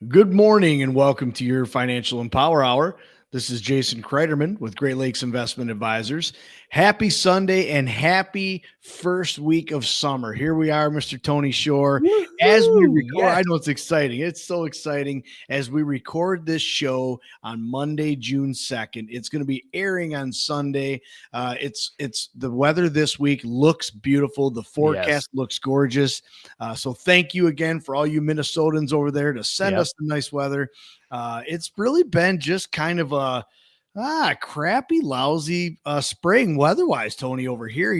Good morning and welcome to your Financial Empower Hour. This is Jason Cryderman with Great Lakes Investment Advisors. Happy Sunday and happy first week of summer. Here we are, Mr. Tony Shore. As we Woohoo! record, Yes. I know it's exciting. It's so exciting as we record this show on Monday, June 2nd. It's going to be airing on Sunday. It's the weather this week looks beautiful. The forecast looks gorgeous. So thank you again for all you Minnesotans over there to send us the nice weather. It's really been just kind of a crappy, lousy spring weather-wise, Tony, over here.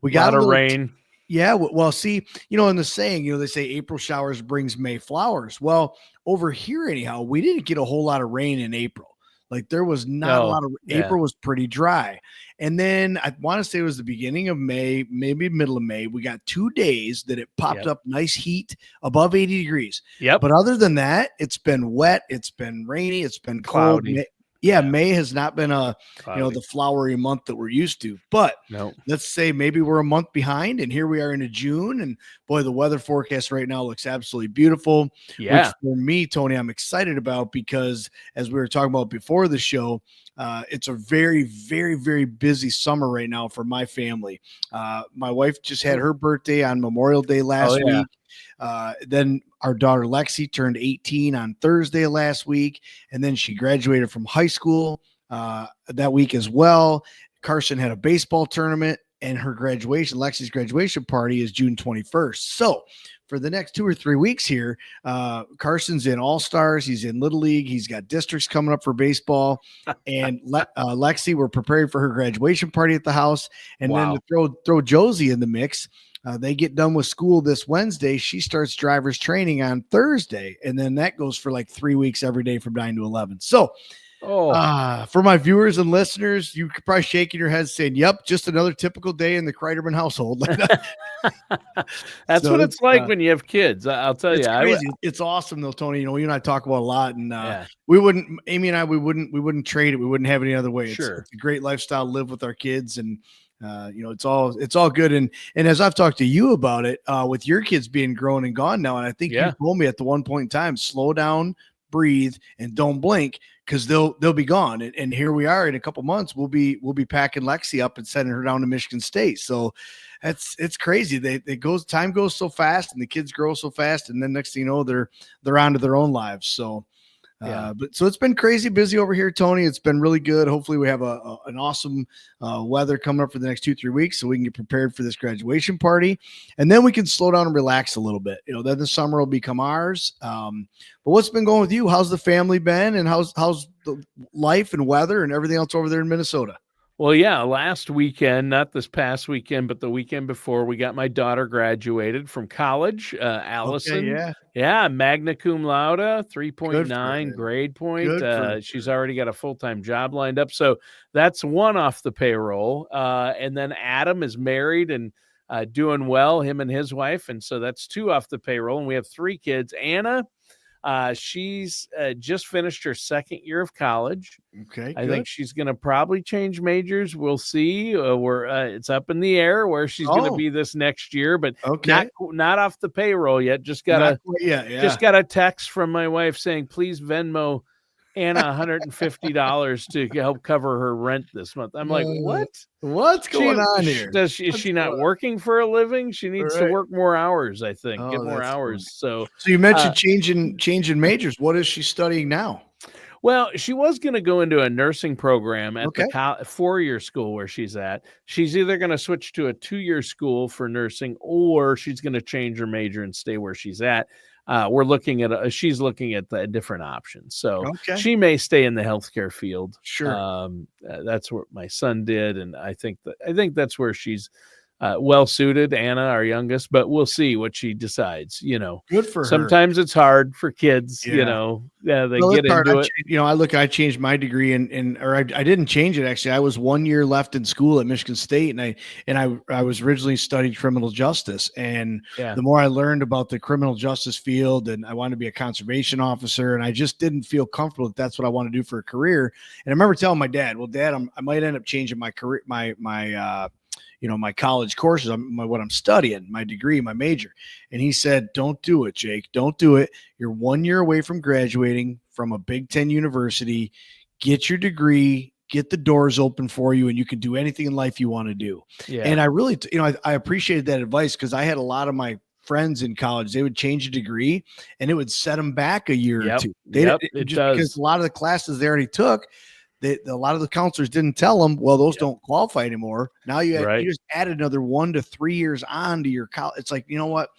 We got a lot of rain. Yeah, well, see, in the saying, they say April showers brings May flowers. Well, over here anyhow, we didn't get a whole lot of rain in April. Like there was not a lot of April was pretty dry. And then I want to say it was the beginning of May, maybe middle of May. We got 2 days that it popped up nice heat above 80 degrees. But other than that, it's been wet. It's been rainy. It's been Cloudy. cold. May has not been the flowery month that we're used to, but let's say maybe we're a month behind and here we are into June and boy, the weather forecast right now looks absolutely beautiful, which for me, Tony, I'm excited about because as we were talking about before the show, it's a very, very, very busy summer right now for my family. My wife just had her birthday on Memorial Day last week. Then our daughter Lexi turned 18 on Thursday last week, and then she graduated from high school that week as well. Carson had a baseball tournament, and Lexi's graduation party is June 21st. So for the next 2 or 3 weeks here, Carson's in All-Stars. He's in Little League. He's got districts coming up for baseball. And Lexi, we're preparing for her graduation party at the house. And then to throw Josie in the mix, they get done with school this Wednesday. She starts driver's training on Thursday. And then that goes for like 3 weeks every day from 9 to 11. So for my viewers and listeners, you could probably shaking your head saying, yep, just another typical day in the Cryderman household. That's what it's like when you have kids. I'll tell you. Crazy. It's awesome though, Tony. You and I talk about a lot, and Amy and I, we wouldn't trade it. We wouldn't have it any other way. It's a great lifestyle to live with our kids, and it's all good. And as I've talked to you about it, with your kids being grown and gone now, and I think you told me at the one point in time, slow down, breathe, and don't blink because they'll be gone. And here we are in a couple months. We'll be packing Lexi up and sending her down to Michigan State. So it's crazy. Time goes so fast and the kids grow so fast. And then next thing you know, they're on to their own lives. So, but so it's been crazy busy over here, Tony. It's been really good. Hopefully we have an awesome weather coming up for the next 2-3 weeks so we can get prepared for this graduation party. And then we can slow down and relax a little bit. Then the summer will become ours. But what's been going with you? How's the family been? And how's the life and weather and everything else over there in Minnesota? Well, last weekend, not this past weekend, but the weekend before, we got my daughter graduated from college, Allison. Okay, magna cum laude, 3.9 grade point. She's already got a full-time job lined up. So that's one off the payroll. And then Adam is married and doing well, him and his wife. And so that's 2 off the payroll. And we have 3 kids. Anna, she's just finished her 2nd year of college. Okay, I think she's going to probably change majors. We'll see. It's up in the air where she's going to be this next year, but not off the payroll yet. Just got a text from my wife saying, please Venmo Anna $150 to help cover her rent this month. I'm like, what? What's going on here? Is she not working for a living? She needs to work more hours, I think. Get more hours. Funny. So you mentioned changing majors. What is she studying now? Well, she was going to go into a nursing program at the 4-year school where she's at. She's either going to switch to a 2-year school for nursing or she's going to change her major and stay where she's at. She's looking at the different options. So she may stay in the healthcare field. Sure. That's what my son did. And I think that's where she's well suited, Anna, our youngest, but we'll see what she decides. Good for her. Sometimes it's hard for kids, they get into it. I changed my degree I didn't change it. Actually, I was 1 year left in school at Michigan State and I was originally studied criminal justice. And the more I learned about the criminal justice field, and I wanted to be a conservation officer, and I just didn't feel comfortable that's what I want to do for a career. And I remember telling my dad, well, Dad, I might end up changing my career, my my college courses, what I'm studying, my degree, my major. And he said, don't do it, Jake. Don't do it. You're 1 year away from graduating from a Big Ten university. Get your degree, get the doors open for you, and you can do anything in life you want to do. Yeah. And I really, I appreciated that advice, because I had a lot of my friends in college, they would change a degree and it would set them back a year or two. It does. Because a lot of the classes they already took, a lot of the counselors didn't tell them, well, those don't qualify anymore. Now you just add another 1 to 3 years on to your college. It's like, you know what?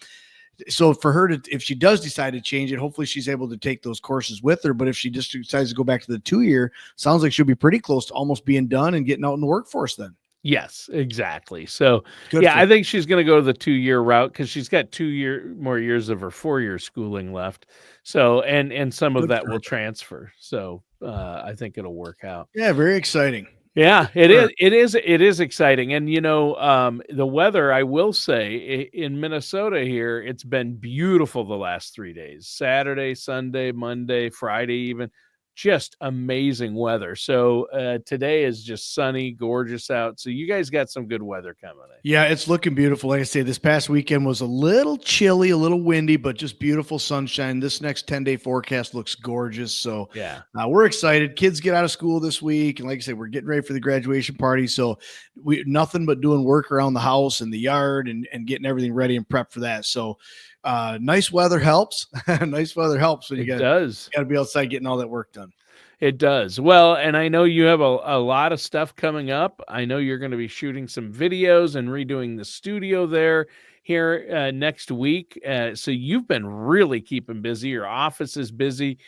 So for her if she does decide to change it, hopefully she's able to take those courses with her. But if she just decides to go back to the 2 year, sounds like she'll be pretty close to almost being done and getting out in the workforce then. Yes, exactly. So I think she's going to go the 2 year route, because she's got 2 more years of her 4 year schooling left. So, and some of that will transfer. So I think it'll work out. Yeah. Very exciting. Yeah, it is exciting. And, the weather, I will say, in Minnesota here, it's been beautiful the last 3 days, Saturday, Sunday, Monday, Friday, even. Just amazing weather. So today is just sunny, gorgeous out. So you guys got some good weather coming in. Yeah, it's looking beautiful. Like I say, this past weekend was a little chilly, a little windy, but just beautiful sunshine. This next 10-day forecast looks gorgeous. So we're excited. Kids get out of school this week. And like I said, we're getting ready for the graduation party. So nothing but doing work around the house and the yard and getting everything ready and prep for that. So nice weather helps. Nice weather helps when you got to be outside getting all that work done. It does. Well, and I know you have a lot of stuff coming up. I know you're going to be shooting some videos and redoing the studio there here next week. So you've been really keeping busy. Your office is busy.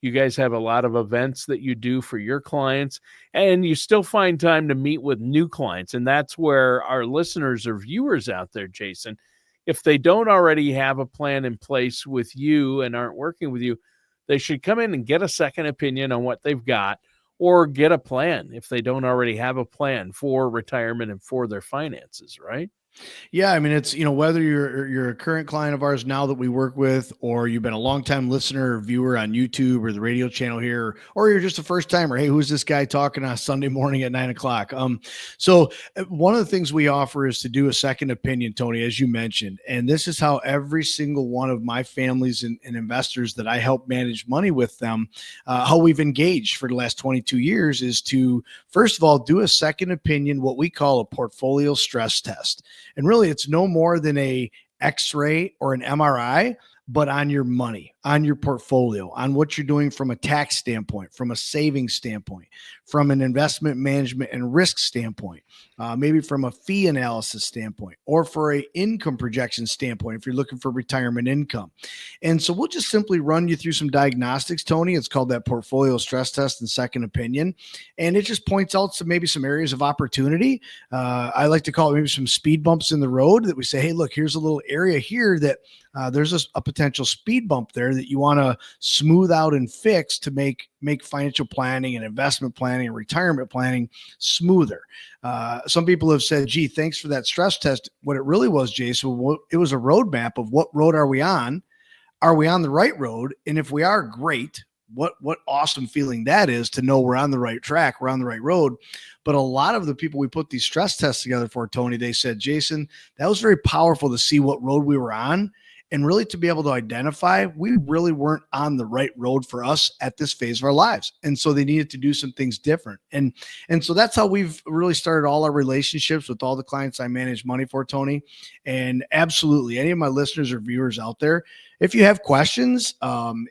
You guys have a lot of events that you do for your clients, and you still find time to meet with new clients. And that's where our listeners or viewers out there, Jason, if they don't already have a plan in place with you and aren't working with you, they should come in and get a second opinion on what they've got, or get a plan if they don't already have a plan for retirement and for their finances, right? Yeah, I mean, it's, whether you're a current client of ours now that we work with, or you've been a longtime listener or viewer on YouTube or the radio channel here, or you're just a first timer. Hey, who's this guy talking on a Sunday morning at 9 o'clock? So one of the things we offer is to do a second opinion, Tony, as you mentioned. And this is how every single one of my families and investors that I help manage money with them, how we've engaged for the last 22 years is to, first of all, do a second opinion, what we call a portfolio stress test. And really, it's no more than a X-ray or an MRI, but on your money, on your portfolio, on what you're doing from a tax standpoint, from a savings standpoint, from an investment management and risk standpoint, maybe from a fee analysis standpoint, or for a income projection standpoint, if you're looking for retirement income. And so we'll just simply run you through some diagnostics, Tony. It's called that portfolio stress test and second opinion. And it just points out maybe some areas of opportunity. I like to call it maybe some speed bumps in the road that we say, hey, look, here's a little area here that there's a potential speed bump there that you want to smooth out and fix to make financial planning and investment planning and retirement planning smoother. Some people have said, gee, thanks for that stress test. What it really was, Jason, it was a roadmap of what road are we on? Are we on the right road? And if we are, great. What awesome feeling that is to know we're on the right track, we're on the right road. But a lot of the people we put these stress tests together for, Tony, they said, Jason, that was very powerful to see what road we were on. And really to be able to identify, we really weren't on the right road for us at this phase of our lives. And so they needed to do some things different. And so that's how we've really started all our relationships with all the clients I manage money for, Tony. And absolutely, any of my listeners or viewers out there, if you have questions,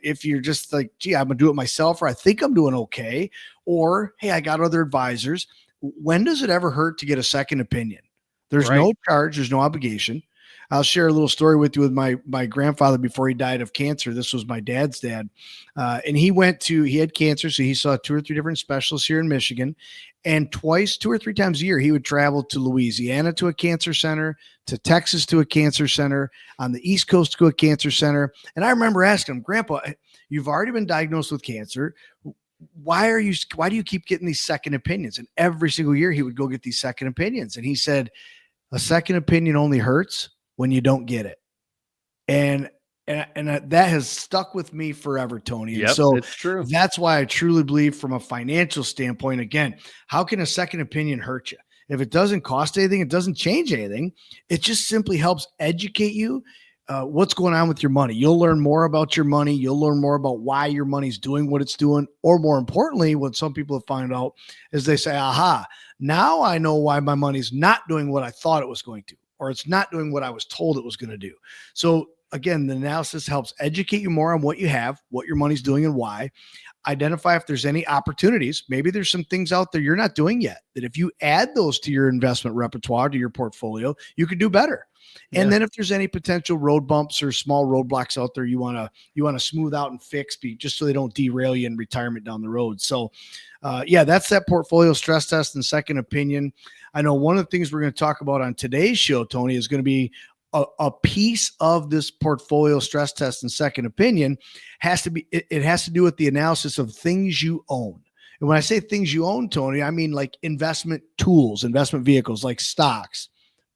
if you're just like, gee, I'm going to do it myself, or I think I'm doing okay, or, hey, I got other advisors. When does it ever hurt to get a second opinion? There's no charge. There's no obligation. I'll share a little story with you with my grandfather before he died of cancer. This was my dad's dad. And he had cancer. So he saw 2 or 3 different specialists here in Michigan, and 2 or 3 times a year, he would travel to Louisiana to a cancer center, to Texas to a cancer center, on the East Coast to a cancer center. And I remember asking him, Grandpa, you've already been diagnosed with cancer. Why do you keep getting these second opinions? And every single year he would go get these second opinions. And he said, a second opinion only hurts when you don't get it. And that has stuck with me forever, Tony. And so it's true. That's why I truly believe from a financial standpoint, again, how can a second opinion hurt you? If it doesn't cost anything, it doesn't change anything. It just simply helps educate you what's going on with your money. You'll learn more about your money. You'll learn more about why your money's doing what it's doing. Or more importantly, what some people have found out is they say, aha, now I know why my money's not doing what I thought it was going to, or it's not doing what I was told it was going to do. So again, the analysis helps educate you more on what you have, what your money's doing and why. Identify if there's any opportunities. Maybe there's some things out there you're not doing yet, that if you add those to your investment repertoire, to your portfolio, you could do better. And then if there's any potential road bumps or small roadblocks out there, you want to smooth out and fix, just so they don't derail you in retirement down the road. So that's that portfolio stress test and second opinion. I know one of the things we're going to talk about on today's show, Tony, is going to be a piece of this portfolio stress test and second opinion has to be, it has to do with the analysis of things you own. And when I say things you own, Tony, I mean like investment tools, investment vehicles like stocks,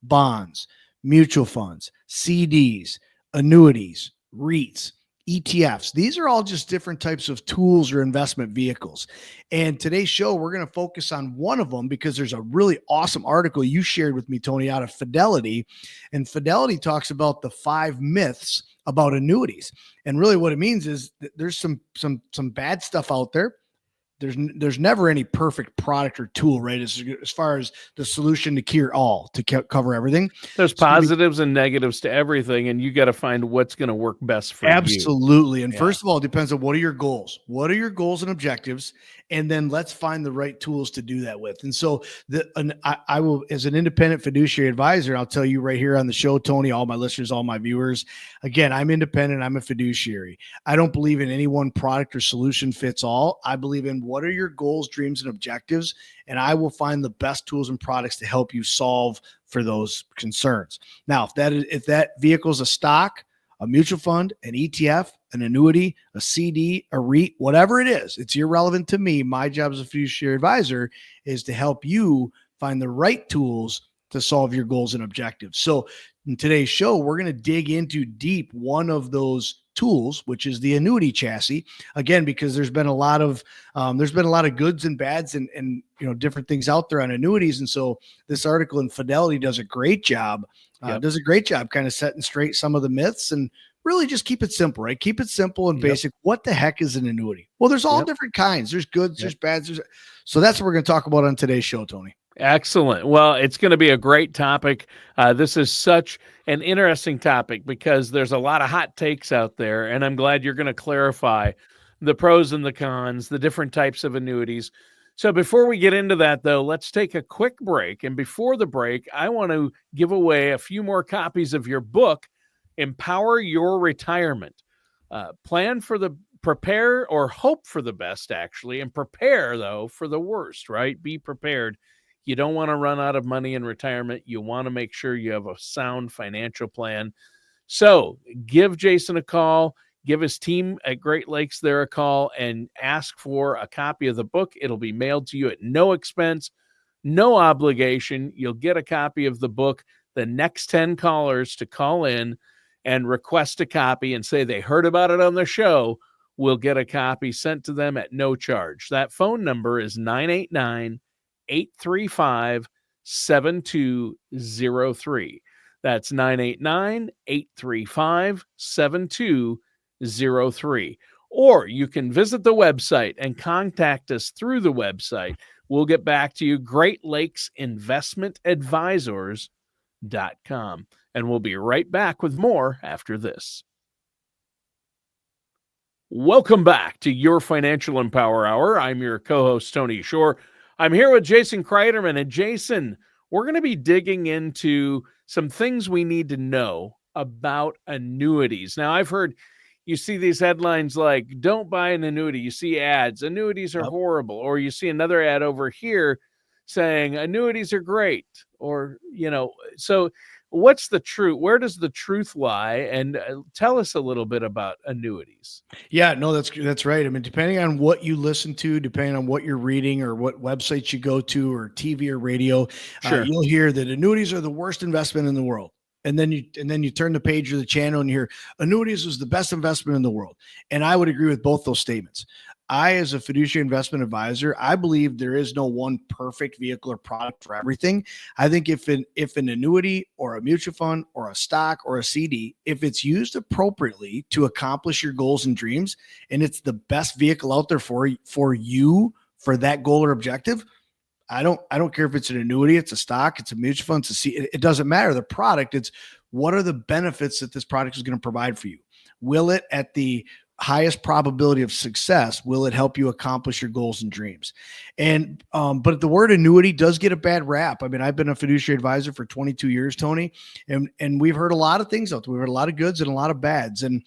bonds, mutual funds, CDs, annuities, REITs, ETFs. These are all just different types of tools or investment vehicles. And today's show, we're going to focus on one of them because there's a really awesome article you shared with me, Tony, out of Fidelity. And Fidelity talks about the 5 myths about annuities. And really what it means is that there's some bad stuff out there. There's never any perfect product or tool, right? As far as the solution to cure all, to cover everything. There's positives and negatives to everything, and you got to find what's going to work best for you. Absolutely. And first of all, it depends on what are your goals? What are your goals and objectives? And then let's find the right tools to do that with. And so I will, as an independent fiduciary advisor, I'll tell you right here on the show, Tony, all my listeners, all my viewers, again, I'm independent. I'm a fiduciary. I don't believe in any one product or solution fits all. I believe in what are your goals, dreams, and objectives, and I will find the best tools and products to help you solve for those concerns. Now, if that vehicle is a stock, a mutual fund, an ETF, an annuity, a CD, a REIT, whatever it is, it's irrelevant to me. My job as a fiduciary advisor is to help you find the right tools to solve your goals and objectives. So in today's show, we're going to dig into deep one of those tools, which is the annuity chassis. Again, because there's been a lot of goods and bads and different things out there on annuities. And so this article in Fidelity does a great job, kind of setting straight some of the myths and really just keep it simple, right? Keep it simple and basic. What the heck is an annuity? Well, there's all different kinds. There's goods, there's bads. So that's what we're going to talk about on today's show, Tony. Excellent. Well, it's going to be a great topic. This is such an interesting topic because there's a lot of hot takes out there, and I'm glad you're going to clarify the pros and the cons, the different types of annuities. So before we get into that, though, let's take a quick break. And before the break, I want to give away a few more copies of your book, Empower Your Retirement. Prepare or hope for the best, actually, and prepare, though, for the worst, right? Be prepared. You don't want to run out of money in retirement. You want to make sure you have a sound financial plan. So give Jason a call, give his team at Great Lakes there a call, and ask for a copy of the book. It'll be mailed to you at no expense, no obligation. You'll get a copy of the book. The next 10 callers to call in and request a copy and say they heard about it on the show will get a copy sent to them at no charge. That phone number is 989-835-7203. That's 989-835-7203. Or you can visit the website and contact us through the website. We'll get back to you, GreatLakesInvestmentAdvisors.com. And we'll be right back with more after this. Welcome back to your Financial Empower Hour. I'm your co-host, Tony Shore. I'm here with Jason Cryderman. And Jason, we're going to be digging into some things we need to know about annuities. Now, I've heard you see these headlines like, don't buy an annuity. You see ads, annuities are horrible. Or you see another ad over here saying annuities are great. Or, so what's the truth? Where does the truth lie? And tell us a little bit about annuities. Yeah, no, that's right. I mean, depending on what you listen to, depending on what you're reading or what websites you go to or TV or radio, you'll hear that annuities are the worst investment in the world. And then you turn the page of the channel and you hear annuities is the best investment in the world. And I would agree with both those statements. as a fiduciary investment advisor, I believe there is no one perfect vehicle or product for everything. I think if an annuity or a mutual fund or a stock or a CD, if it's used appropriately to accomplish your goals and dreams, and it's the best vehicle out there for you for that goal or objective, I don't care if it's an annuity, it's a stock, it's a mutual fund, it's a CD. It doesn't matter the product. It's what are the benefits that this product is going to provide for you? Will it, at the highest probability of success, will it help you accomplish your goals and dreams? And but the word annuity does get a bad rap. I mean, I've been a fiduciary advisor for 22 years, Tony, and we've heard a lot of things out there. We've heard a lot of goods and a lot of bads. And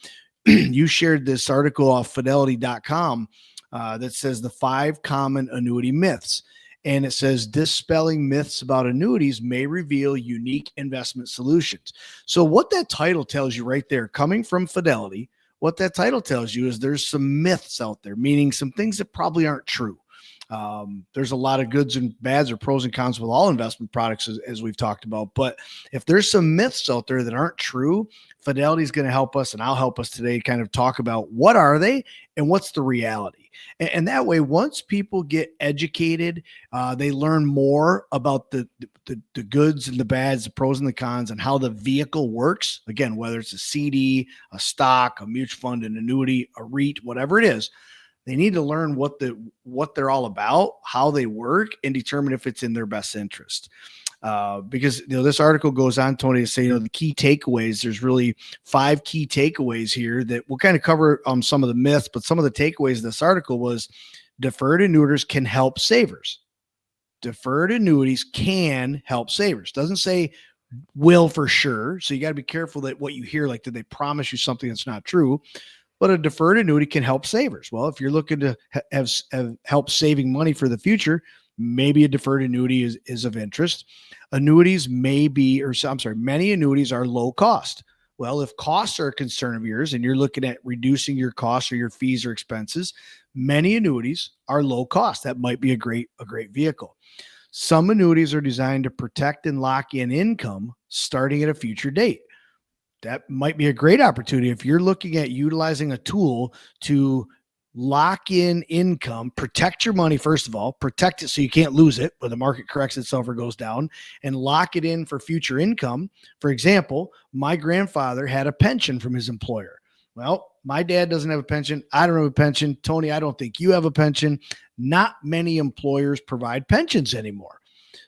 you shared this article off Fidelity.com that says the 5 common annuity myths. And it says dispelling myths about annuities may reveal unique investment solutions. So what that title tells you right there, coming from Fidelity, what that title tells you is there's some myths out there, meaning some things that probably aren't true. There's a lot of goods and bads or pros and cons with all investment products, as we've talked about. But if there's some myths out there that aren't true, Fidelity is going to help us, and I'll help us today kind of talk about what are they and what's the reality. And that way, once people get educated, they learn more about the goods and the bads, the pros and the cons, and how the vehicle works. Again, whether it's a CD, a stock, a mutual fund, an annuity, a REIT, whatever it is, they need to learn what they're all about, how they work, and determine if it's in their best interest. Because this article goes on, Tony, to say the key takeaways. There's really 5 key takeaways here that we'll kind of cover some of the myths, but some of the takeaways of this article was deferred annuities can help savers. Deferred annuities can help savers. Doesn't say will for sure. So you got to be careful that what you hear, like, did they promise you something that's not true? But a deferred annuity can help savers. Well, if you're looking to have help saving money for the future, maybe a deferred annuity is of interest. Many annuities are low cost. Well, if costs are a concern of yours and you're looking at reducing your costs or your fees or expenses, many annuities are low cost. That might be a great vehicle. Some annuities are designed to protect and lock in income starting at a future date. That might be a great opportunity if you're looking at utilizing a tool to lock in income, protect your money. First of all, protect it so you can't lose it when the market corrects itself or goes down, and lock it in for future income. For example, my grandfather had a pension from his employer. Well, my dad doesn't have a pension. I don't have a pension. Tony, I don't think you have a pension. Not many employers provide pensions anymore.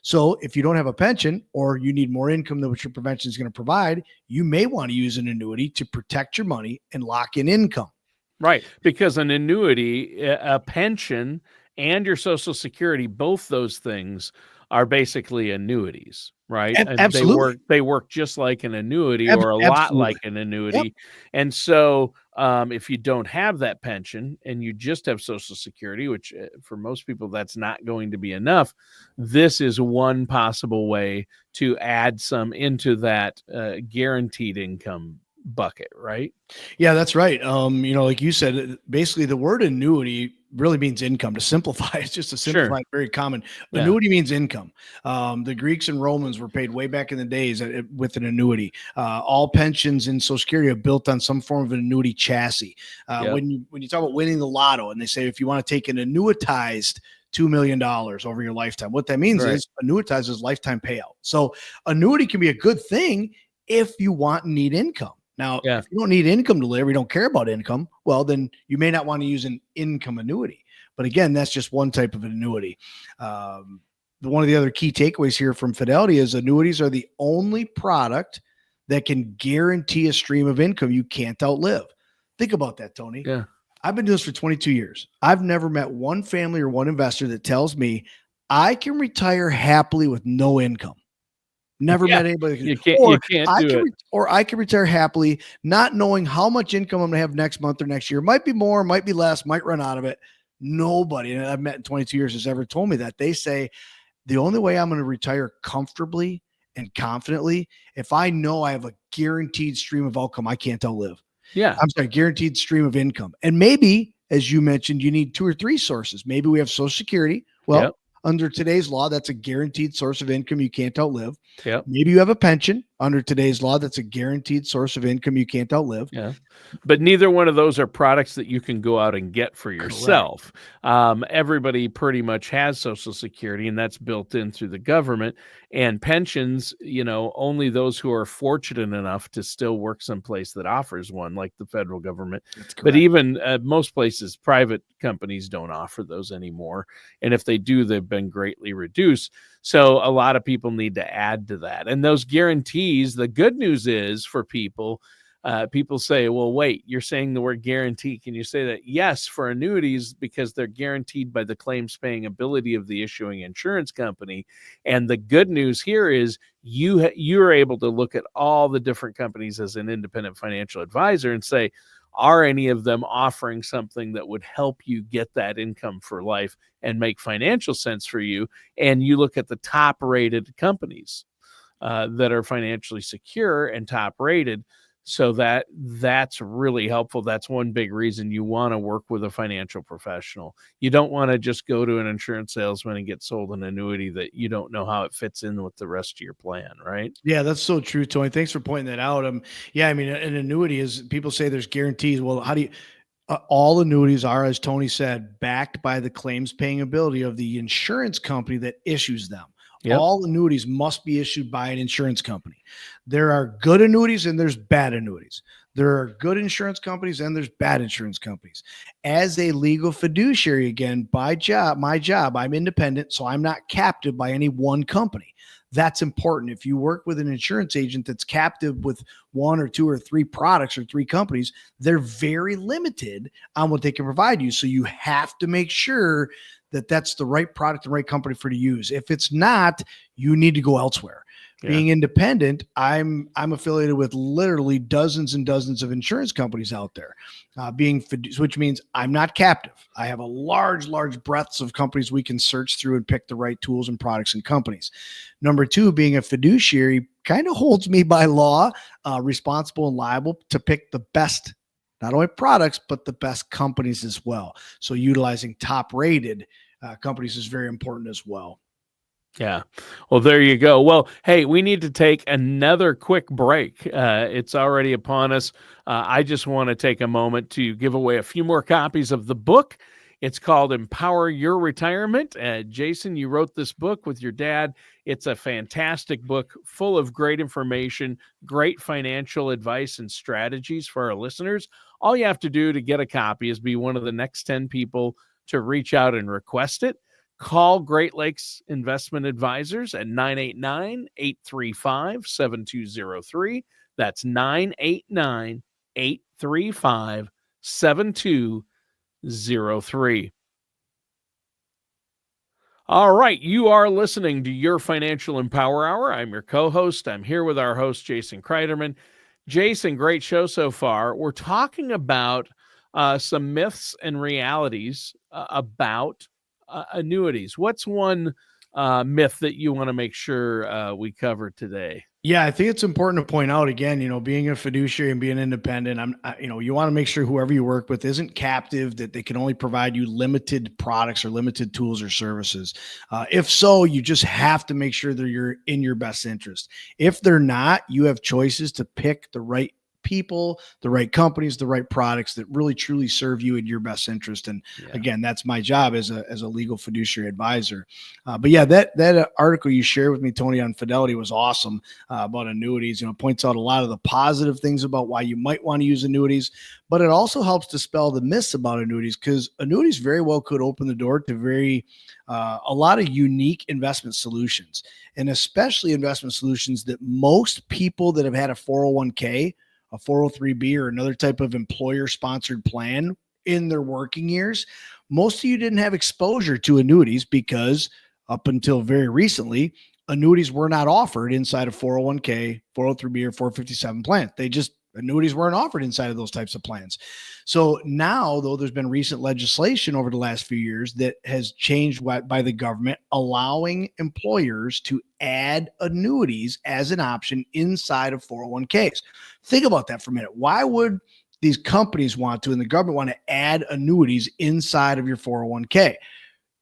So if you don't have a pension or you need more income than what your prevention is going to provide, you may want to use an annuity to protect your money and lock in income. Right. Because an annuity, a pension, and your Social Security, both those things are basically annuities, right? And absolutely. They work just like an annuity or a lot like an annuity. Yep. And so if you don't have that pension and you just have Social Security, which for most people, that's not going to be enough, this is one possible way to add some into that guaranteed income bucket, right? Yeah, that's right. Like you said, basically the word annuity really means income. To simplify, it's just a simplified, very common. Annuity means income. The Greeks and Romans were paid way back in the days with an annuity. All pensions in Social Security are built on some form of an annuity chassis. When you talk about winning the lotto, and they say if you want to take an annuitized $2 million over your lifetime, what that means is annuitized is lifetime payout. So annuity can be a good thing if you want and need income. Now, if you don't need income to live, you don't care about income, well, then you may not want to use an income annuity. But again, that's just one type of annuity. One of the other key takeaways here from Fidelity is annuities are the only product that can guarantee a stream of income you can't outlive. Think about that, Tony. Yeah. I've been doing this for 22 years. I've never met one family or one investor that tells me I can retire happily with no income. Never met anybody. You can't do it. Or I can retire happily, not knowing how much income I'm going to have next month or next year. Might be more, might be less, might run out of it. Nobody, and I've met in 22 years, has ever told me that. They say the only way I'm going to retire comfortably and confidently if I know I have a guaranteed stream of outcome I can't outlive. Yeah. I'm sorry, guaranteed stream of income. And maybe, as you mentioned, you need 2 or 3 sources. Maybe we have Social Security. Well, under today's law, that's a guaranteed source of income you can't outlive. Yep. Maybe you have a pension. under today's law. That's a guaranteed source of income you can't outlive. Yeah. But neither one of those are products that you can go out and get for yourself. Everybody pretty much has Social Security, and that's built in through the government. And pensions, only those who are fortunate enough to still work someplace that offers one, like the federal government. But even most places, private companies don't offer those anymore. And if they do, they've been greatly reduced. So a lot of people need to add to that. And those guarantees, the good news is for people say, well, wait, you're saying the word guarantee. Can you say that? Yes, for annuities, because they're guaranteed by the claims paying ability of the issuing insurance company. And the good news here is you're able to look at all the different companies as an independent financial advisor and say, are any of them offering something that would help you get that income for life and make financial sense for you? And you look at the top rated companies that are financially secure and top rated. So that's really helpful. That's one big reason you want to work with a financial professional. You don't want to just go to an insurance salesman and get sold an annuity that you don't know how it fits in with the rest of your plan, right? Yeah, that's so true, Tony. Thanks for pointing that out. Yeah, I mean, an annuity is, people say there's guarantees. Well, how do you? All annuities are, as Tony said, backed by the claims paying ability of the insurance company that issues them. Yep. All annuities must be issued by an insurance company. There are good annuities and there's bad annuities. There are good insurance companies and there's bad insurance companies. As a legal fiduciary, again, my job, I'm independent, so I'm not captive by any one company. That's important. If you work with an insurance agent that's captive with one or two or three products or three companies, they're very limited on what they can provide you. So you have to make sure that that's the right product, the right company for you to use. If it's not, you need to go elsewhere. Yeah. Being independent, I'm affiliated with literally dozens and dozens of insurance companies out there, which means I'm not captive. I have a large breadths of companies we can search through and pick the right tools and products and companies. Number two, being a fiduciary kind of holds me by law, responsible and liable to pick the best, not only products, but the best companies as well. So utilizing top rated companies is very important as well. Yeah. Well, there you go. Well, hey, we need to take another quick break. It's already upon us. I just want to take a moment to give away a few more copies of the book. It's called Empower Your Retirement. Jason, you wrote this book with your dad. It's a fantastic book full of great information, great financial advice and strategies for our listeners. All you have to do to get a copy is be one of the next 10 people to reach out and request it. Call Great Lakes Investment Advisors at 989-835-7203. That's 989-835-7203. All right, you are listening to Your Financial Empower Hour. I'm your co-host. I'm here with our host, Jason Cryderman. Jason, great show so far. We're talking about some myths and realities about annuities. What's one myth that you want to make sure we cover today? Yeah, I think it's important to point out again, being a fiduciary and being independent, you want to make sure whoever you work with isn't captive, that they can only provide you limited products or limited tools or services. If so, you just have to make sure that you're in your best interest. If they're not, you have choices to pick the right people, the right companies, the right products that really truly serve you in your best interest. And again, that's my job as a legal fiduciary advisor. But yeah, that article you shared with me, Tony, on Fidelity was awesome about annuities. Points out a lot of the positive things about why you might want to use annuities, but it also helps dispel the myths about annuities, because annuities very well could open the door to a lot of unique investment solutions, and especially investment solutions that most people that have had a 401k, a 403B, or another type of employer-sponsored plan in their working years, most of you didn't have exposure to annuities because up until very recently, annuities were not offered inside of 401k, 403B, or 457 plans. Annuities weren't offered inside of those types of plans. So now, though, there's been recent legislation over the last few years that has changed by the government, allowing employers to add annuities as an option inside of 401ks. Think about that for a minute. Why would these companies want to, and the government want to add annuities inside of your 401k?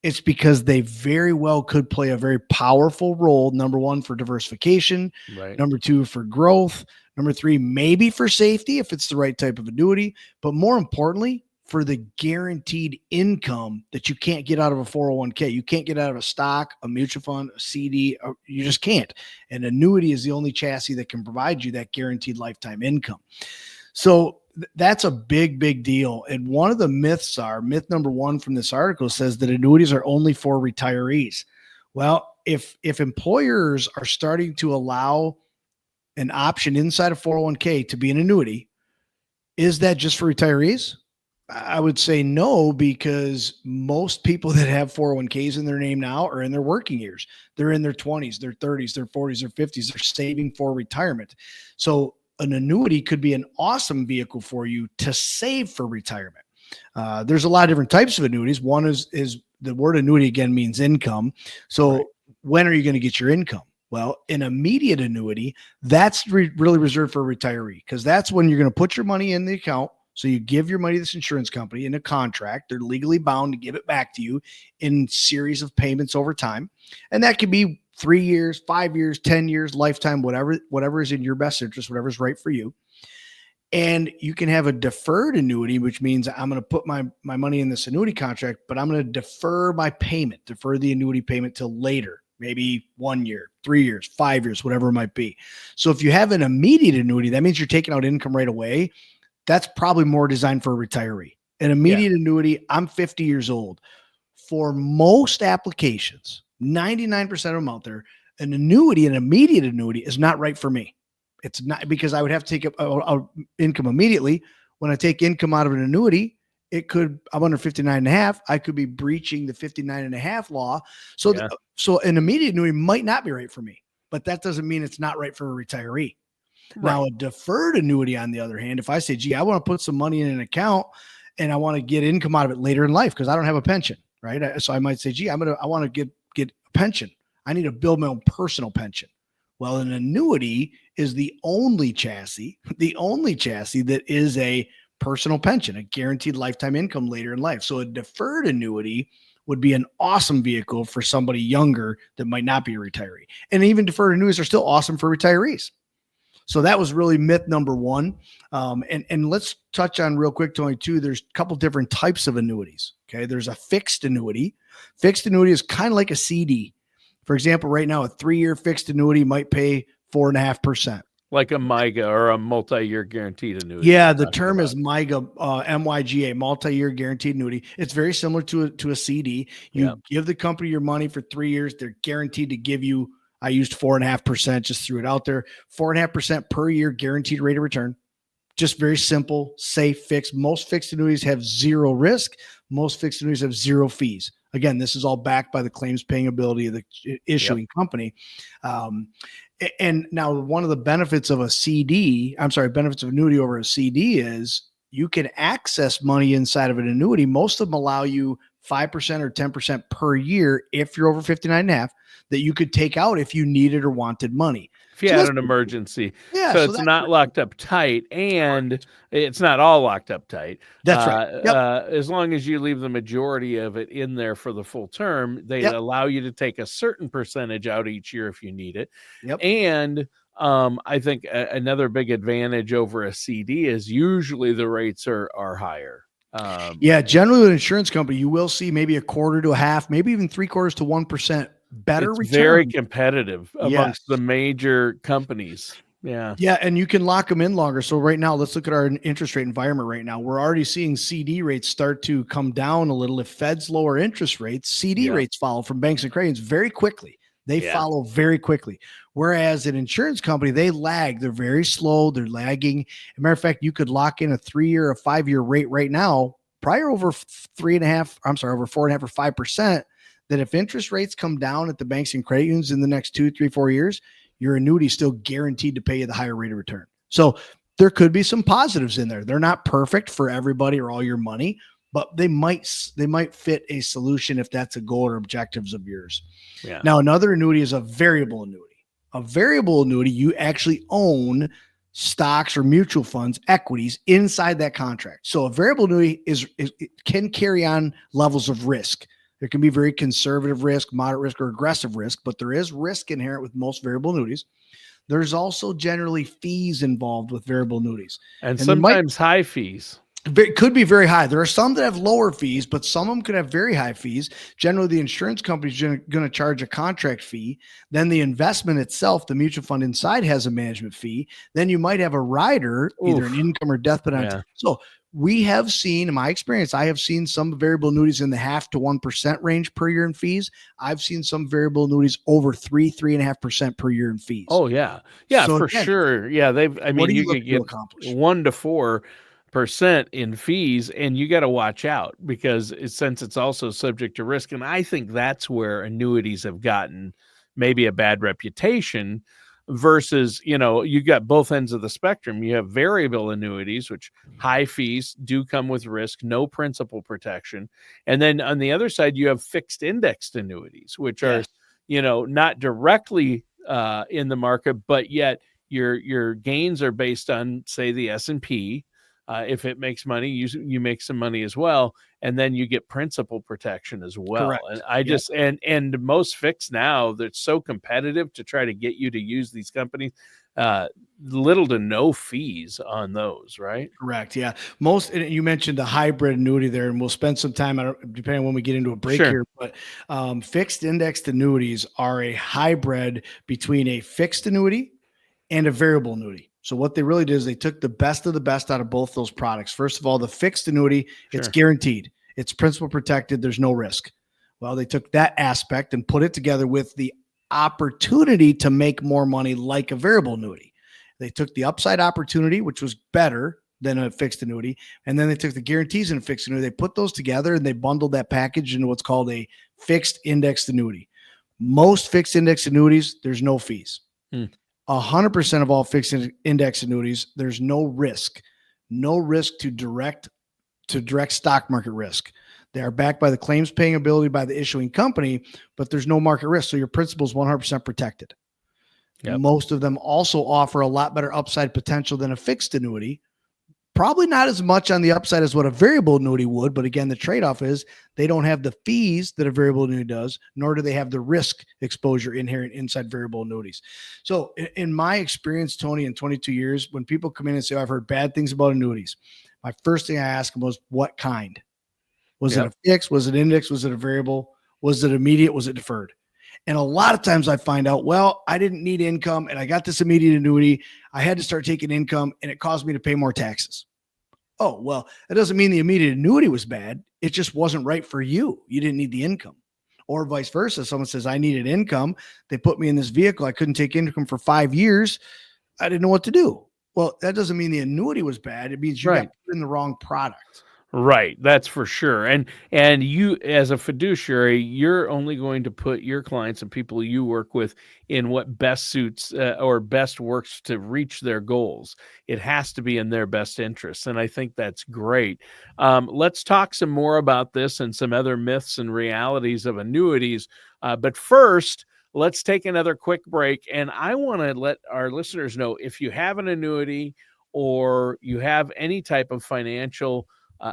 It's because they very well could play a very powerful role. Number one, for diversification. Right. Number two, for growth. Number three, maybe for safety if it's the right type of annuity. But more importantly, for the guaranteed income that you can't get out of a 401k. You can't get out of a stock, a mutual fund, a CD. You just can't. An annuity is the only chassis that can provide you that guaranteed lifetime income. So that's a big, big deal. And one of the myths myth number one from this article says that annuities are only for retirees. Well, if employers are starting to allow an option inside a 401k to be an annuity, is that just for retirees? I would say no, because most people that have 401ks in their name now are in their working years. They're in their 20s, their 30s, their 40s, their 50s. They're saving for retirement. So an annuity could be an awesome vehicle for you to save for retirement. There's a lot of different types of annuities. One is the word annuity again means income. So right. When are you going to get your income? Well, an immediate annuity, that's really reserved for a retiree, because that's when you're going to put your money in the account. So you give your money to this insurance company in a contract. They're legally bound to give it back to you in series of payments over time. And that could be 3 years, 5 years, 10 years, lifetime, whatever is in your best interest, whatever is right for you. And you can have a deferred annuity, which means I'm going to put my money in this annuity contract, but I'm going to defer my payment, defer the annuity payment till later, maybe 1 year, 3 years, 5 years, whatever it might be. So if you have an immediate annuity, that means you're taking out income right away. That's probably more designed for a retiree. An immediate annuity, I'm 50 years old. For most applications, 99% of them out there, an immediate annuity is not right for me. It's not, because I would have to take a income immediately. When I take income out of an annuity, I'm under 59 and a half. I could be breaching the 59 and a half law. So, so an immediate annuity might not be right for me, but that doesn't mean it's not right for a retiree. Right. Now, a deferred annuity, on the other hand, if I say, gee, I want to put some money in an account and I want to get income out of it later in life because I don't have a pension, right? So I might say, gee, I want to get a pension. I need to build my own personal pension. Well, an annuity is the only chassis that is a personal pension, a guaranteed lifetime income later in life. So a deferred annuity would be an awesome vehicle for somebody younger that might not be a retiree. And even deferred annuities are still awesome for retirees. So that was really myth number one. And let's touch on real quick, Tony, too. There's a couple different types of annuities. Okay. There's a fixed annuity. Fixed annuity is kind of like a CD. For example, right now, a 3-year fixed annuity might pay 4.5%. Like a MYGA or a multi-year guaranteed annuity. Yeah, the term is MYGA, MYGA, multi-year guaranteed annuity. It's very similar to a CD. You give the company your money for 3 years. They're guaranteed to give you, I used 4.5%, just threw it out there, 4.5% per year guaranteed rate of return. Just very simple, safe, fixed. Most fixed annuities have zero risk. Most fixed annuities have zero fees. Again, this is all backed by the claims paying ability of the issuing company. And now one of the benefits of benefits of annuity over a CD is you can access money inside of an annuity. Most of them allow you 5% or 10% per year if you're over 59 and a half that you could take out if you needed or wanted money. If you had an emergency. Yeah, so it's not locked up tight, and it's not all locked up tight. That's right. Yep. As long as you leave the majority of it in there for the full term, they allow you to take a certain percentage out each year if you need it. Yep. And I think another big advantage over a CD is usually the rates are higher. Generally with an insurance company, you will see maybe 1/4 to 1/2, maybe even 3/4 to 1% better return. Very competitive amongst the major companies. Yeah. Yeah. And you can lock them in longer. So right now, let's look at our interest rate environment right now. We're already seeing CD rates start to come down a little. If Feds lower interest rates, CD rates follow from banks and credit unions very quickly. They follow very quickly. Whereas an insurance company, they lag. They're very slow. They're lagging. As a matter of fact, you could lock in a 3-year or 5-year rate right now, prior over 4.5 or 5%. That if interest rates come down at the banks and credit unions in the next 2, 3, 4 years, your annuity is still guaranteed to pay you the higher rate of return. So there could be some positives in there. They're not perfect for everybody or all your money, but they might fit a solution if that's a goal or objectives of yours. Yeah. Now, another annuity is a variable annuity. A variable annuity, you actually own stocks or mutual funds, equities inside that contract. So a variable annuity it can carry on levels of risk. There can be very conservative risk, moderate risk, or aggressive risk, but there is risk inherent with most variable annuities. There's also generally fees involved with variable annuities. And sometimes high fees. It could be very high. There are some that have lower fees, but some of them could have very high fees. Generally, the insurance company is going to charge a contract fee. Then the investment itself, the mutual fund inside, has a management fee. Then you might have a rider, either an income or death benefit. Yeah. So we have seen, in my experience, I have seen some variable annuities in the 0.5% to 1% range per year in fees. I've seen some variable annuities over 3.5% per year in fees. Oh yeah, yeah, so for again, sure. Yeah, you could get 1 to 4% in fees, and you got to watch out because since it's also subject to risk. And I think that's where annuities have gotten maybe a bad reputation versus, you got both ends of the spectrum. You have variable annuities, which high fees do come with risk, no principal protection. And then on the other side, you have fixed indexed annuities, which are, not directly in the market, but yet your gains are based on, say, the S&P. If it makes money, you make some money as well, and then you get principal protection as well. Correct. And I just and most fixed now, that's so competitive to try to get you to use these companies. Little to no fees on those, right? Correct. Yeah. You mentioned the hybrid annuity there, and we'll spend some time depending on when we get into a break here. But fixed indexed annuities are a hybrid between a fixed annuity and a variable annuity. So what they really did is they took the best of the best out of both those products. First of all, the fixed annuity, it's guaranteed. It's principal protected. There's no risk. Well, they took that aspect and put it together with the opportunity to make more money like a variable annuity. They took the upside opportunity, which was better than a fixed annuity, and then they took the guarantees in a fixed annuity. They put those together and they bundled that package into what's called a fixed indexed annuity. Most fixed index annuities, there's no fees. 100% of all fixed index annuities, there's no risk to direct stock market risk. They are backed by the claims paying ability by the issuing company, but there's no market risk. So your principal is 100% protected. Yep. Most of them also offer a lot better upside potential than a fixed annuity. Probably not as much on the upside as what a variable annuity would, but again, the trade-off is they don't have the fees that a variable annuity does, nor do they have the risk exposure inherent inside variable annuities. So in my experience, Tony, in 22 years, when people come in and say, I've heard bad things about annuities, my first thing I ask them was, what kind? Was it a fixed? Was it index? Was it a variable? Was it immediate? Was it deferred? And a lot of times I find out, well, I didn't need income and I got this immediate annuity. I had to start taking income and it caused me to pay more taxes. Oh, well, that doesn't mean the immediate annuity was bad. It just wasn't right for you. You didn't need the income. Or vice versa. Someone says, I needed income. They put me in this vehicle. I couldn't take income for 5 years. I didn't know what to do. Well, that doesn't mean the annuity was bad. It means you got put in the wrong product. Right. That's for sure. And you, as a fiduciary, you're only going to put your clients and people you work with in what best suits or best works to reach their goals. It has to be in their best interests. And I think that's great. Let's talk some more about this and some other myths and realities of annuities. But first, let's take another quick break. And I want to let our listeners know, if you have an annuity or you have any type of financial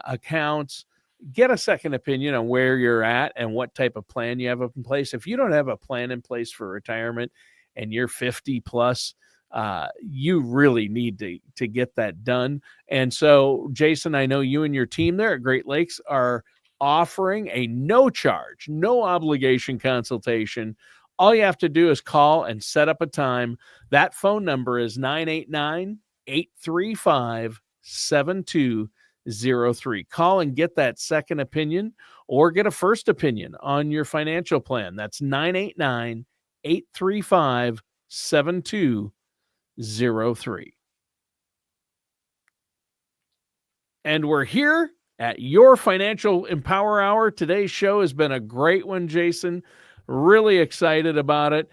accounts, get a second opinion on where you're at and what type of plan you have in place. If you don't have a plan in place for retirement and you're 50 plus, you really need to get that done. And so, Jason, I know you and your team there at Great Lakes are offering a no charge, no obligation consultation. All you have to do is call and set up a time. That phone number is 989-835-7203. Call and get that second opinion or get a first opinion on your financial plan. That's 989-835-7203. And we're here at your Financial Empower Hour. Today's show has been a great one, Jason. Really excited about it.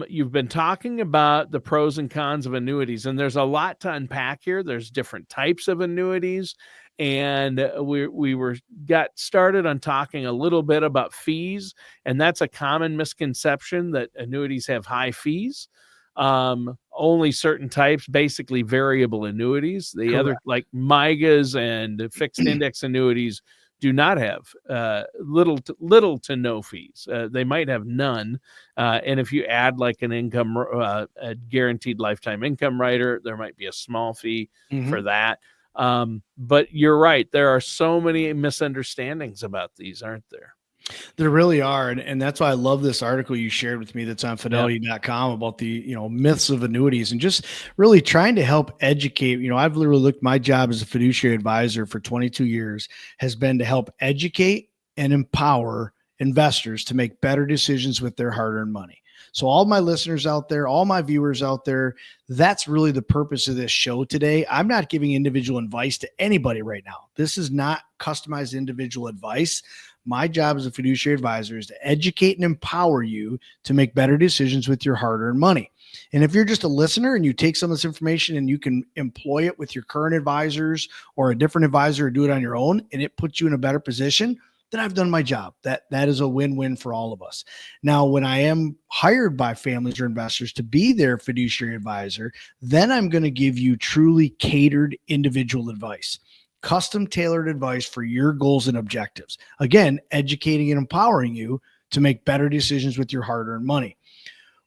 You've been talking about the pros and cons of annuities, and there's a lot to unpack here. There's different types of annuities, and we got started on talking a little bit about fees, and that's a common misconception that annuities have high fees. Only certain types, basically variable annuities. The Correct. Other, like MIGAs and fixed index annuities, do not have little to no fees. They might have none. And if you add like an income, a guaranteed lifetime income rider, there might be a small fee for that. But you're right. There are so many misunderstandings about these, aren't there? There really are. And that's why I love this article you shared with me that's on fidelity.com about the, myths of annuities and just really trying to help educate. I've literally looked, my job as a fiduciary advisor for 22 years has been to help educate and empower investors to make better decisions with their hard-earned money. So all my listeners out there, all my viewers out there, that's really the purpose of this show today. I'm not giving individual advice to anybody right now. This is not customized individual advice. My job as a fiduciary advisor is to educate and empower you to make better decisions with your hard-earned money. And if you're just a listener and you take some of this information and you can employ it with your current advisors or a different advisor or do it on your own, and it puts you in a better position, then I've done my job. That is a win-win for all of us. Now, when I am hired by families or investors to be their fiduciary advisor, then I'm going to give you truly catered individual advice. Custom tailored advice for your goals and objectives. Again, educating and empowering you to make better decisions with your hard-earned money.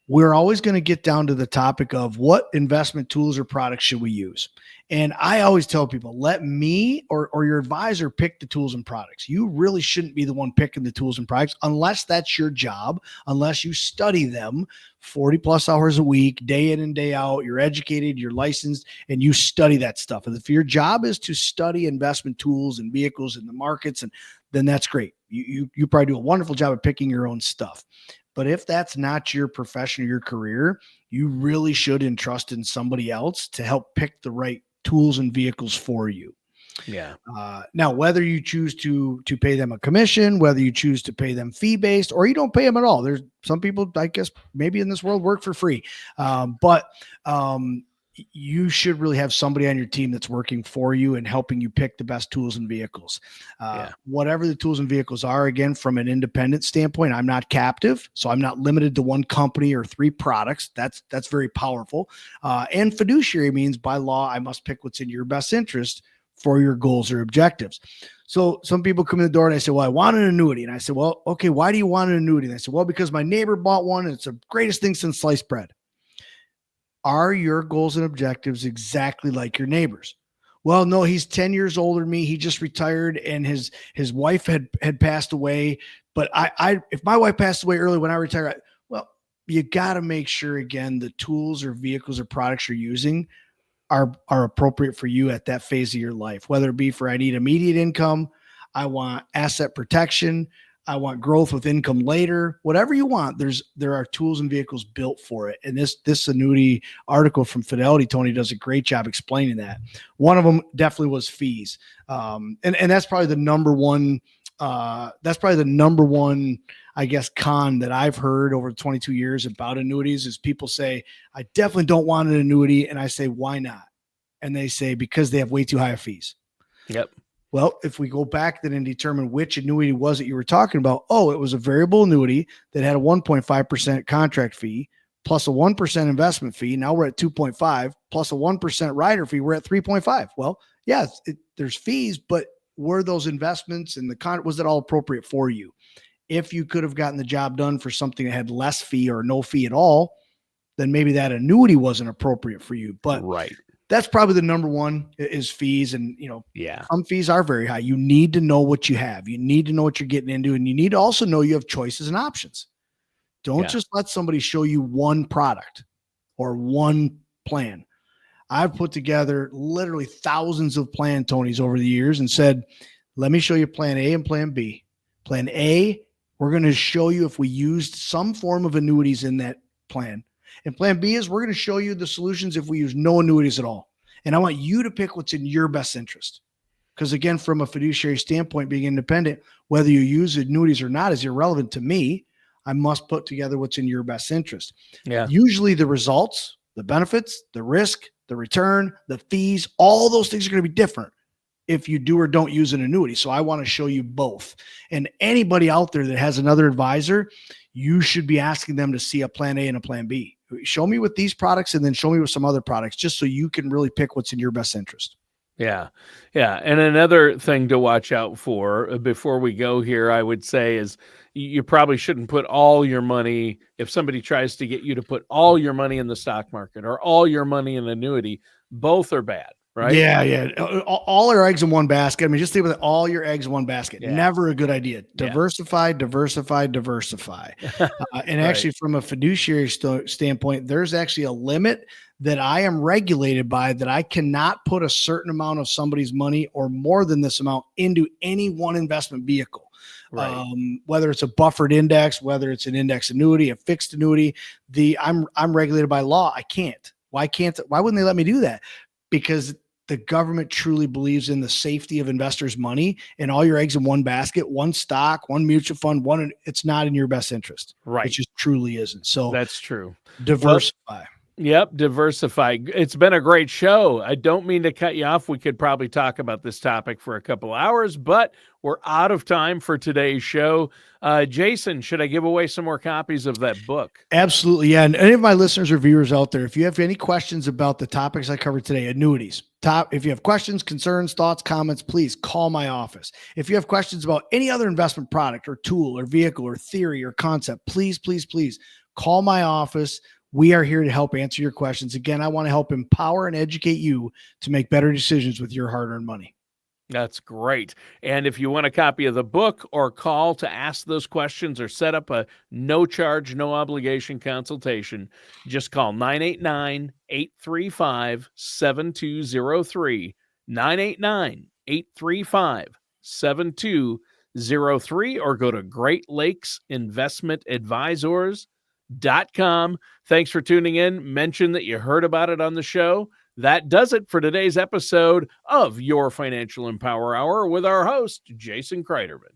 We're always going to get down to the topic of what investment tools or products should we use. And I always tell people, let me or your advisor pick the tools and products. You really shouldn't be the one picking the tools and products unless that's your job, unless you study them 40 plus hours a week, day in and day out. You're educated, you're licensed, and you study that stuff. And if your job is to study investment tools and vehicles in the markets, and then that's great. You probably do a wonderful job of picking your own stuff. But if that's not your profession or your career, you really should entrust in somebody else to help pick the right tools and vehicles for you. Yeah. Now, whether you choose to pay them a commission, whether you choose to pay them fee-based, or you don't pay them at all. There's some people, I guess, maybe in this world work for free. But you should really have somebody on your team that's working for you and helping you pick the best tools and vehicles. Whatever the tools and vehicles are, again, from an independent standpoint, I'm not captive, so I'm not limited to one company or 3 products. That's very powerful. And fiduciary means by law, I must pick what's in your best interest for your goals or objectives. So some people come in the door and I say, well, I want an annuity. And I said, well, okay, why do you want an annuity? And I said, well, because my neighbor bought one and it's the greatest thing since sliced bread. Are your goals and objectives exactly like your neighbor's? Well, no, he's 10 years older than me. He just retired and his wife had passed away. But if my wife passed away early when I retired, well, you got to make sure, again, the tools or vehicles or products you're using are appropriate for you at that phase of your life, whether it be for I need immediate income, I want asset protection, I want growth with income later, whatever you want, there are tools and vehicles built for it. And this annuity article from Fidelity, Tony, does a great job explaining that. One of them definitely was fees. And that's probably the number one, I guess, con that I've heard over 22 years about annuities is people say, I definitely don't want an annuity. And I say, why not? And they say, because they have way too high of fees. Yep. Well, if we go back then and determine which annuity was it you were talking about, it was a variable annuity that had a 1.5% contract fee plus a 1% investment fee. Now we're at 2.5 plus a 1% rider fee. We're at 3.5. Well, yeah, there's fees, but were those investments and was it all appropriate for you? If you could have gotten the job done for something that had less fee or no fee at all, then maybe that annuity wasn't appropriate for you. But right. That's probably the number one is fees. And, some fees are very high. You need to know what you have. You need to know what you're getting into. And you need to also know you have choices and options. Don't just let somebody show you one product or one plan. I've put together literally thousands of plan, Tonys, over the years and said, let me show you plan A and plan B. Plan A, we're going to show you if we used some form of annuities in that plan. And plan B is we're going to show you the solutions if we use no annuities at all. And I want you to pick what's in your best interest. Because again, from a fiduciary standpoint, being independent, whether you use annuities or not is irrelevant to me. I must put together what's in your best interest. Yeah. Usually the results, the benefits, the risk, the return, the fees, all those things are going to be different if you do or don't use an annuity. So I want to show you both. And anybody out there that has another advisor, you should be asking them to see a plan A and a plan B. Show me with these products and then show me with some other products just so you can really pick what's in your best interest. Yeah. Yeah. And another thing to watch out for before we go here, I would say, is you probably shouldn't put all your money, if somebody tries to get you to put all your money in the stock market or all your money in annuity, both are bad. Right? Yeah, yeah. All our eggs in one basket. I mean, just think about all your eggs in one basket. Yeah. Never a good idea. Diversify, diversify, diversify. And actually, from a fiduciary standpoint, there's actually a limit that I am regulated by, that I cannot put a certain amount of somebody's money or more than this amount into any one investment vehicle. Right. Whether it's a buffered index, whether it's an index annuity, a fixed annuity, I'm regulated by law. I can't. Why wouldn't they let me do that? Because the government truly believes in the safety of investors' money, and all your eggs in one basket, one stock, one mutual fund, it's not in your best interest. Right. It just truly isn't. So that's true. Diversify. Yep, diversify. It's been a great show. I don't mean to cut you off. We could probably talk about this topic for a couple hours, but we're out of time for today's show. Jason, should I give away some more copies of that book? Absolutely, yeah. And any of my listeners or viewers out there, if you have any questions about the topics I covered today, annuities, if you have questions, concerns, thoughts, comments, please call my office. If you have questions about any other investment product or tool or vehicle or theory or concept, please, please, please call my office. We are here to help answer your questions. Again, I want to help empower and educate you to make better decisions with your hard-earned money. That's great. And if you want a copy of the book or call to ask those questions or set up a no charge, no obligation consultation, just call 989-835-7203, 989-835-7203, or go to GreatLakesInvestmentAdvisors.com. Thanks for tuning in. Mention that you heard about it on the show. That does it for today's episode of Your Financial Empower Hour with our host, Jason Cryderman.